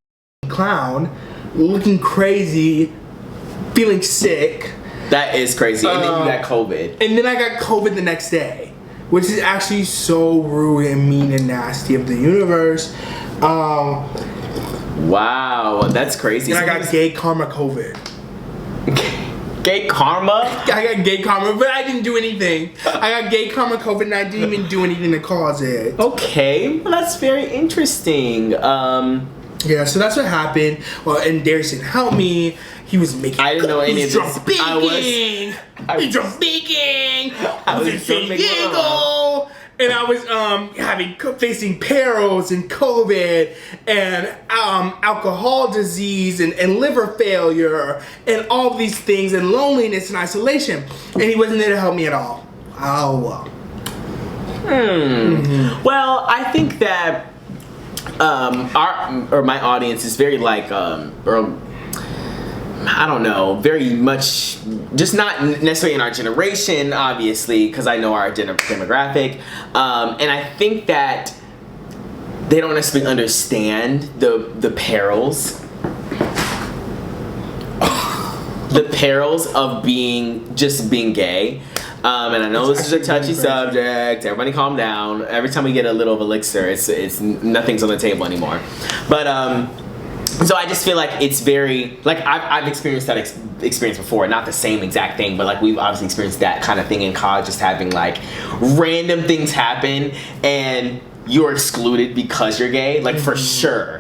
clown, looking crazy, feeling sick.
That is crazy. And then you got COVID.
And then I got COVID the next day. Which is actually so rude and mean and nasty of the universe.
Wow, that's crazy.
And I got gay karma COVID.
Gay karma?
I got gay karma, but I didn't do anything. I got gay karma COVID and I didn't even do anything to cause it.
Okay, well that's very interesting.
Yeah, so that's what happened. Well, and Darius didn't help me. He was making.
I didn't know any of this.
He's drunk baking. I was in San Diego, and I was facing perils and COVID and alcohol disease and liver failure and all these things and loneliness and isolation. And he wasn't there to help me at all. Oh.
Mm-hmm. Well, I think that my audience is very like I don't know, very much just not necessarily in our generation, obviously, because I know our demographic, and I think that they don't necessarily understand the perils of being gay. And I know this is a touchy subject. Everybody calm down. Every time we get a little of elixir, it's nothing's on the table anymore. But so I just feel like it's very, like, I've experienced that experience before. Not the same exact thing, but like we've obviously experienced that kind of thing in college, just having like random things happen and you're excluded because you're gay, like for sure.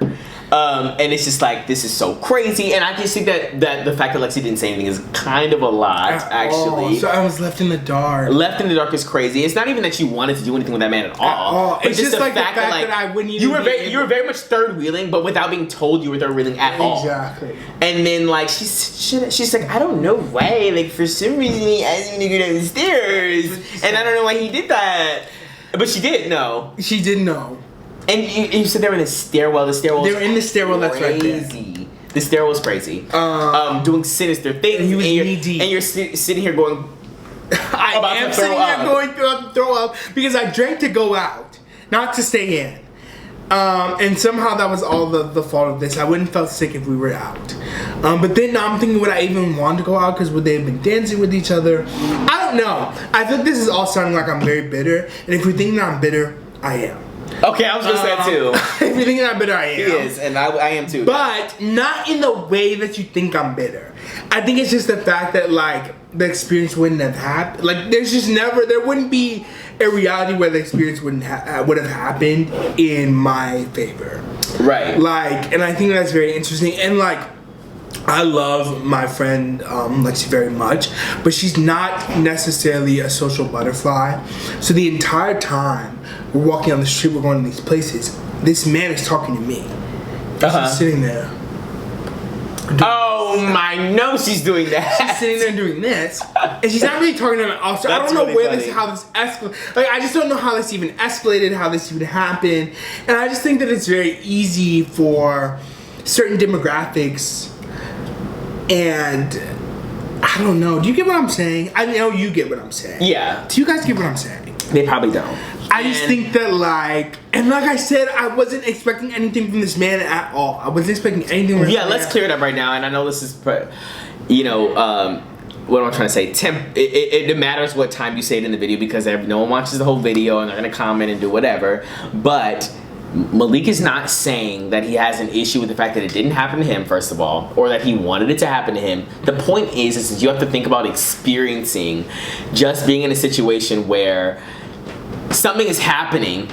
And it's just like, this is so crazy. And I just think that the fact that Lexi didn't say anything is kind of a lot, actually.
So I was left in the dark.
Left in the dark is crazy. It's not even that you wanted to do anything with that man at all.
It's just like the fact that I wouldn't even
you were very much third wheeling, but without being told you were third wheeling at all.
Exactly.
And then like she's like, I don't know why. Like for some reason he asked me to go downstairs, and I don't know why he did that. But she did know.
She did know.
And you said they were in the stairwell. The stairwell.
They were in the stairwell. That's right there.
The stairwell was crazy. Doing sinister things.
And he was knee deep.
And you're sitting here going.
I am sitting here going to throw up because I drank to go out, not to stay in. And somehow that was all the fault of this. I wouldn't have felt sick if we were out. But then now I'm thinking, would I even want to go out? Because would they have been dancing with each other? I don't know. I think this is all sounding like I'm very bitter. And if you're thinking that I'm bitter, I am.
Okay, I was gonna say that too.
If you're thinking that I'm bitter, I am.
He is, and I am too.
But not in the way that you think I'm bitter. I think it's just the fact that like the experience wouldn't have happened. Like there wouldn't be a reality where the experience would have happened in my favor.
Right.
Like, and I think that's very interesting. And like, I love my friend Lexi very much, but she's not necessarily a social butterfly. So the entire time we're walking on the street, we're going to these places, this man is talking to me. She's sitting there.
Oh my, no, she's doing that.
She's sitting there doing this, and she's not really talking to me. Also, I don't know
really
how this escalated. Like, I just don't know how this even escalated, how this even happened, and I just think that it's very easy for certain demographics. And I don't know. Do you get what I'm saying? I know you get what I'm saying.
Yeah.
Do you guys get what I'm saying?
They probably don't.
I just think that like I said, I wasn't expecting anything from this man at all. I wasn't expecting anything from
Yeah, let's clear it up right now. And I know this is, you know, what am I trying to say? It matters what time you say it in the video because no one watches the whole video and they're going to comment and do whatever. But Malik is not saying that he has an issue with the fact that it didn't happen to him, first of all, or that he wanted it to happen to him. The point is you have to think about experiencing just being in a situation where something is happening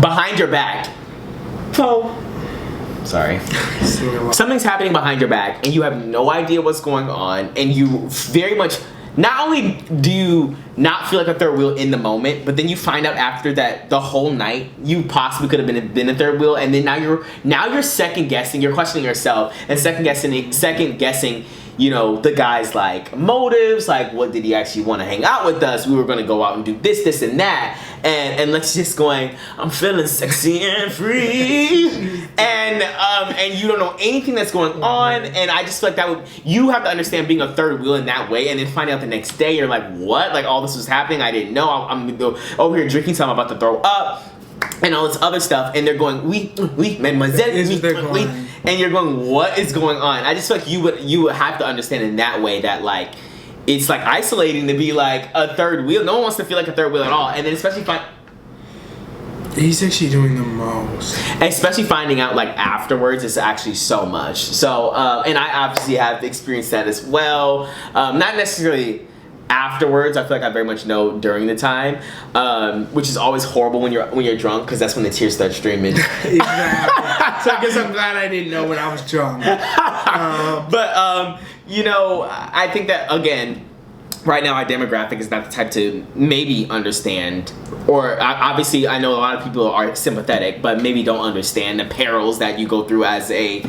behind your back. Sorry. Something's happening behind your back and you have no idea what's going on, and you very much, not only do you not feel like a third wheel in the moment, but then you find out after that the whole night you possibly could have been a third wheel, and then now you're second guessing, you're questioning yourself and second guessing, you know, the guy's like motives, like what did he actually want to hang out with us? We were gonna go out and do this and that, and let's just going, I'm feeling sexy and free, and you don't know anything that's going on, and I just feel like you have to understand being a third wheel in that way, and then finding out the next day you're like, what? Like all this was happening, I didn't know. I'm over here drinking something, I'm about to throw up, and all this other stuff, and they're going, we, mademoiselle, we, and you're going, what is going on? I just feel like you would have to understand in that way that like it's like isolating to be like a third wheel. No one wants to feel like a third wheel at all, and then especially
he's actually doing the most.
Especially finding out like afterwards is actually so much. So and I obviously have experienced that as well. Not necessarily afterwards. I feel like I very much know during the time, which is always horrible when you're drunk, because that's when the tears start streaming.
Exactly. So I guess I'm glad I didn't know when I was drunk.
But you know, I think that again, right now our demographic is not the type to maybe understand, or obviously I know a lot of people are sympathetic, but maybe don't understand the perils that you go through as a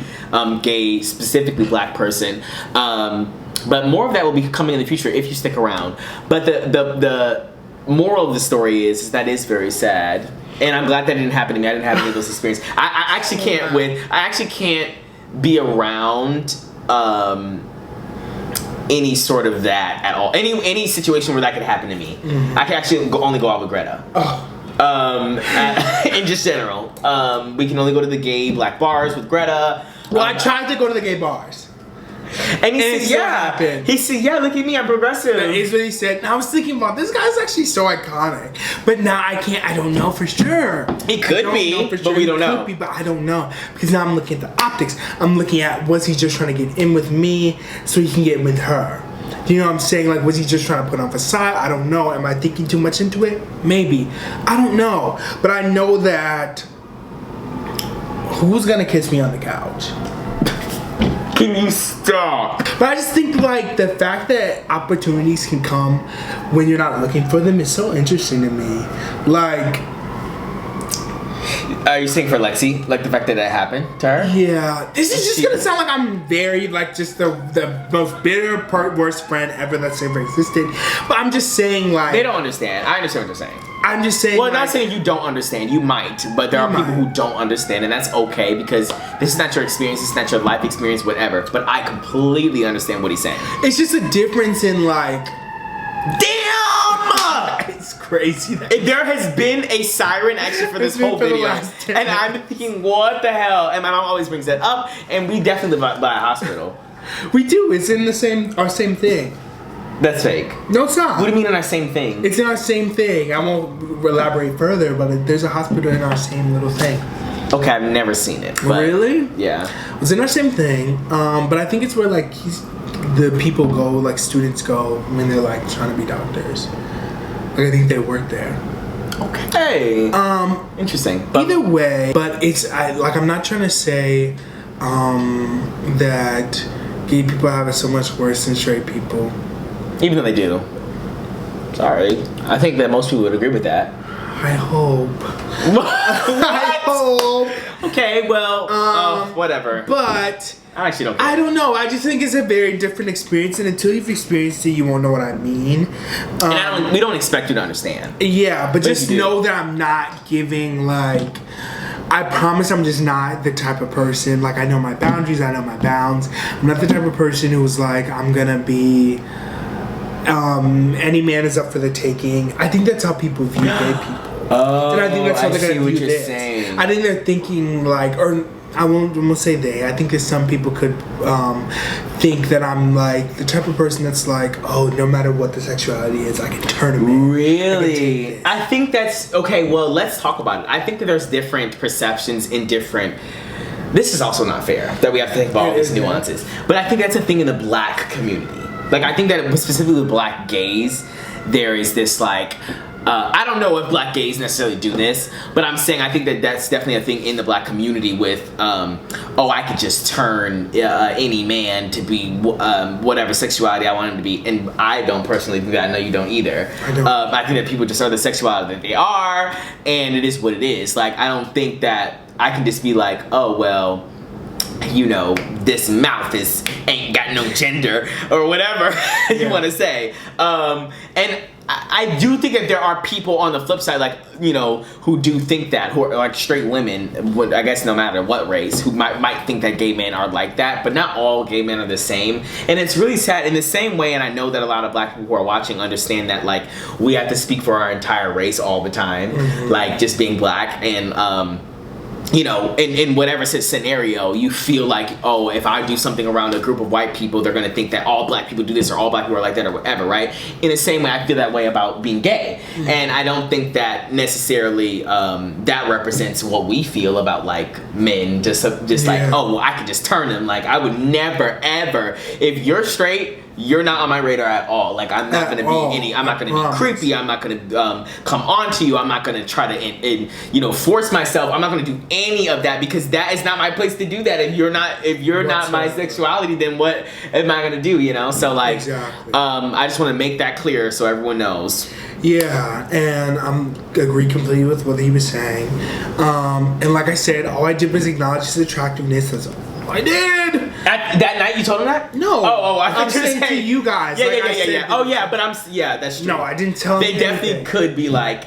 gay, specifically black person. But more of that will be coming in the future if you stick around. But the moral of the story is that is very sad, and I'm glad that didn't happen to me. I didn't have any of those experiences. I actually can't be around any sort of that at all. Any situation where that could happen to me. Mm-hmm. I can actually only go out with Greta. In just general, we can only go to the gay black bars with Greta.
Well, I tried to go to the gay bars.
And he said, yeah. He said, yeah, look at me, I'm progressive.
That is what he said. And I was thinking about, this guy's actually so iconic. But now I don't know for sure.
He could be, but we don't know.
Could be, but I don't know. Because now I'm looking at the optics. I'm looking at, was he just trying to get in with me so he can get in with her? Do you know what I'm saying? Like, was he just trying to put on a facade? I don't know. Am I thinking too much into it? Maybe. I don't know. But I know that who's gonna kiss me on the couch?
Can you stop?
But I just think like the fact that opportunities can come when you're not looking for them is so interesting to me. Like,
are you saying for Lexi? Like the fact that happened to her?
yeah, this is just gonna sound like I'm very like just the most bitter, worst friend ever that's ever existed. But I'm just saying like
They don't understand. I understand what you're saying.
I'm just saying.
Well,
like,
not saying you don't understand. You might, but there are people who don't understand, and that's okay because this is not your experience. This is not your life experience, whatever. But I completely understand what he's saying.
It's just a difference in like.
Damn!
It's crazy.
There has been a siren actually for this
It's been
whole
for the
video,
last 10
and I'm thinking, what the hell? And my mom always brings that up, and we definitely live by a hospital.
We do. It's in our same thing.
That's fake.
No, it's not.
What do you mean in our same thing?
It's in our same thing. I won't elaborate further, but there's a hospital in our same little thing.
Okay, I've never seen it. But
Really?
Yeah.
It's in our same thing. But I think it's where like the people go, like students go when they're like trying to be doctors. Like I think they work there.
Okay. Interesting. But
Either way, but I'm not trying to say that gay people have it so much worse than straight people.
even though they do. Sorry. I think that most people would agree with that.
I hope. I hope.
Okay, well, whatever.
But
I actually don't care.
I don't know. I just think it's a very different experience, and until you've experienced it, you won't know what I mean.
And we don't expect you to understand.
Yeah, but just
you do.
know that I'm not giving like. I promise I'm just not the type of person. Like, I know my boundaries, I know my bounds. I'm not the type of person who's like, I'm gonna be. Any man is up for the taking. I think that's how people view gay people.
Oh,
And I think that's how they're gonna view this.
saying.
I think they're thinking like, or I won't say they. I think that some people could think that I'm like the type of person that's like, oh, no matter what the sexuality is, I can turn him in.
Really? I think that's okay. Well, let's talk about it. I think that there's different perceptions in different. This is also not fair that we have to think about all these nuances. But I think that's a thing in the black community. Like, I think that specifically with black gays, there is this like. I don't know if black gays necessarily do this, but I'm saying I think that that's definitely a thing in the black community with, oh, I could just turn any man to be whatever sexuality I want him to be. And I don't personally think that. I know you don't either.
I don't.
I think that people just are the sexuality that they are, and it is what it is. Like, I don't think that I can just be like, oh, well, you know, this mouth ain't got no gender or whatever you want to say. And I do think that there are people on the flip side, like, you know, who do think that, who are like straight women, I guess no matter what race, who might think that gay men are like that, but not all gay men are the same. And it's really sad in the same way, and I know that a lot of black people who are watching understand that, like, we have to speak for our entire race all the time, like just being black, and you know, in whatever scenario, you feel like, oh, if I do something around a group of white people, they're going to think that all black people do this or all black people are like that or whatever, right? In the same way, I feel that way about being gay. And I don't think that necessarily that represents what we feel about, like, men. Just like, oh, well, I could just turn them. Like, I would never, ever, if you're straight, you're not on my radar at all. Like, I'm not going to be I'm not going to be creepy. I'm not going to come on to you. I'm not going to try to, you know, force myself. I'm not going to do any of that because that is not my place to do that. If you're not my sexuality, then what am I going to do, you know? So, like,
Exactly.
I just want to make that clear so everyone knows.
Yeah, and I agree completely with what he was saying. And like I said, all I did was acknowledge his attractiveness. That's all I did.
That night you told him that?
No.
Oh, I
I'm saying to you guys.
Yeah,
like
yeah,
I said,
yeah. Oh, yeah, but that's true.
No, I didn't tell him.
They definitely
anything.
could be like,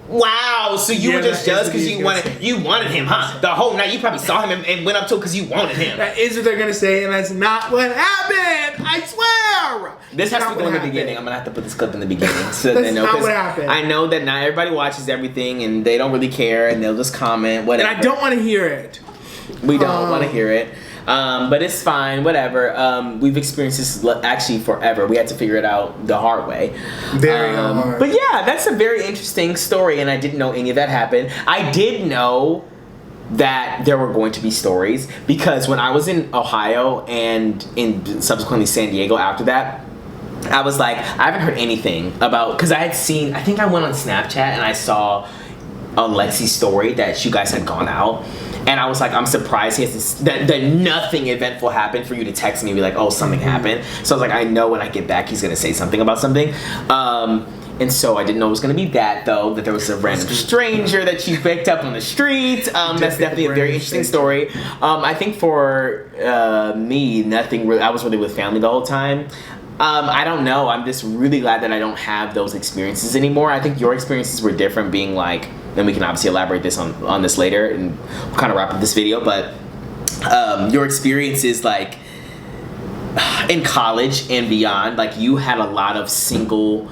wow, so you were just jealous because you wanted him, huh? The whole night you probably saw him and went up to him because you wanted him.
That is what they're gonna say, and that's not what happened. I swear.
This has to go in the beginning. I'm gonna have to put this clip in the beginning so that they know.
Not what happened.
I know that not everybody watches everything and they don't really care and they'll just comment whatever.
And I don't want to hear it.
We don't want to hear it. But it's fine, whatever. We've experienced this actually forever. We had to figure it out the hard way.
Very hard.
But yeah, that's a very interesting story, and I didn't know any of that happened. I did know that there were going to be stories because when I was in Ohio and in subsequently San Diego after that, I was like, I haven't heard anything about, because I think I went on Snapchat and I saw on Lexi's story that you guys had gone out. And I was like, I'm surprised he has this, that nothing eventful happened for you to text me and be like, oh, something happened. So I was like, I know when I get back, he's gonna say something about something. And so I didn't know it was gonna be that though, that there was a random stranger that you picked up on the street. That's definitely a very interesting story. I think for me, nothing really, I was really with family the whole time. I don't know, I'm just really glad that I don't have those experiences anymore. I think your experiences were different, being like, and we can obviously elaborate this on this later and we'll kind of wrap up this video, but your experiences like in college and beyond, like you had a lot of single,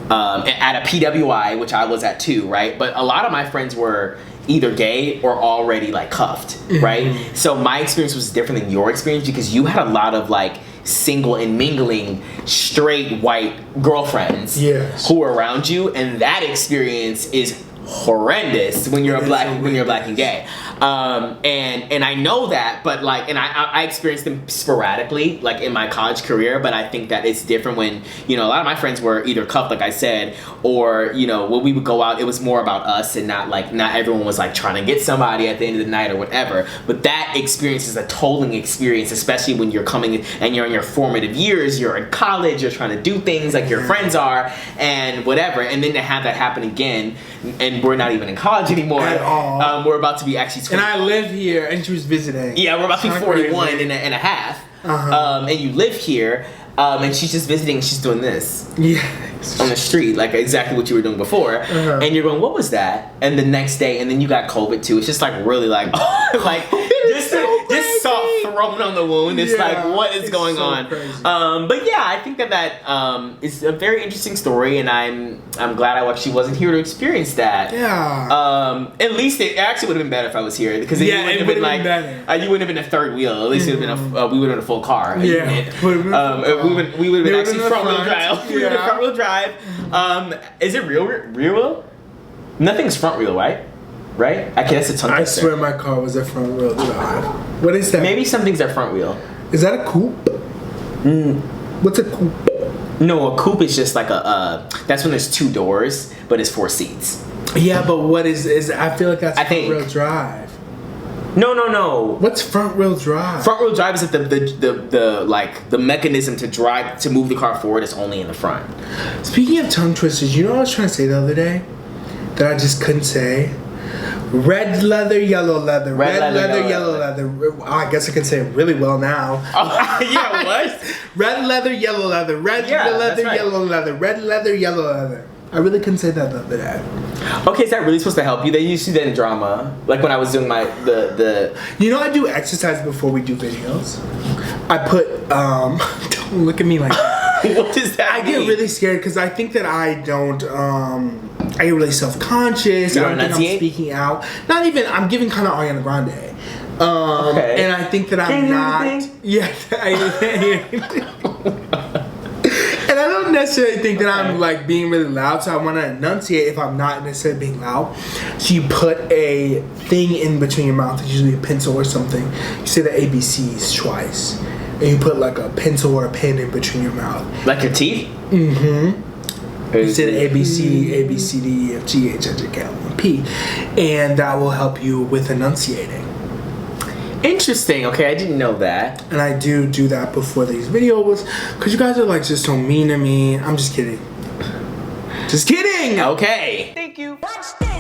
at a PWI, which I was at too, right? But a lot of my friends were either gay or already like cuffed, right? So my experience was different than your experience because you had a lot of like single and mingling straight white girlfriends who were around you, and that experience is horrendous when you're black and gay. And I know that, but like, and I experienced them sporadically, like in my college career, but I think that it's different when, you know, a lot of my friends were either cuffed, like I said, or, you know, when we would go out, it was more about us and not everyone was like trying to get somebody at the end of the night or whatever. But that experience is a tolling experience, especially when you're coming and you're in your formative years, you're in college, you're trying to do things like your friends are and whatever. And then to have that happen again, and we're not even in college anymore.
At all.
We're about to be actually 20.
And I live here, and she was visiting.
Yeah, we're about to be 41 and a half. And you live here, and she's just visiting, and she's doing this. On the street, like exactly what you were doing before. And you're going, what was that? And the next day, and then you got COVID too. It's just like really like, like just salt thrown on the wound. It's like, what is going on? But yeah, I think that is a very interesting story, and I'm glad I actually wasn't here to experience that. At least it actually would have been better if I was here, because you wouldn't have been like you wouldn't have been a third wheel. At least it would have been we would have been a full car. We would have been actually front wheel drive. We would have been front wheel drive. Is it rear wheel? Nothing's front wheel, right? Right? Okay, that's a tongue twister.
I swear my car was a front wheel drive. What is that?
Maybe some things are front wheel.
Is that a coupe? What's a coupe?
No, a coupe is just like that's when there's 2 doors, but it's 4 seats.
Yeah, but what is I feel like that's front wheel drive.
No.
What's front wheel drive?
Front wheel drive is that the mechanism to move the car forward is only in the front.
Speaking of tongue twisters, you know what I was trying to say the other day that I just couldn't say? Red leather, yellow leather. Red leather, yellow leather. I guess I can say it really well now.
Yeah, what?
Red leather, yellow leather. Red leather, yellow leather. Red leather, yellow leather. I really couldn't say that the other day.
Okay, is that really supposed to help you? They used to do that in drama. Like when I was doing the
You know, I do exercise before we do videos. I put don't look at me like that.
What does that mean?
I get really scared because I think that I don't I get really self-conscious. I don't think I'm speaking out. Not even, I'm giving kind of Ariana Grande.
Okay.
And I think that I'm not. Yeah, and I don't necessarily think that I'm like being really loud, so I want to enunciate if I'm not necessarily being loud. So you put a thing in between your mouth, usually a pencil or something. You say the ABCs twice, and you put like a pencil or a pen in between your mouth.
Like your teeth?
Mm-hmm. You say the ABC, A, B, C, D, E, F, G, H, I, J, K, L, M, P, and that will help you with enunciating.
Interesting. Okay, I didn't know that.
And I do that before these videos because you guys are like just so mean to me. I'm just kidding. Just kidding.
Okay.
Thank you. Watch this.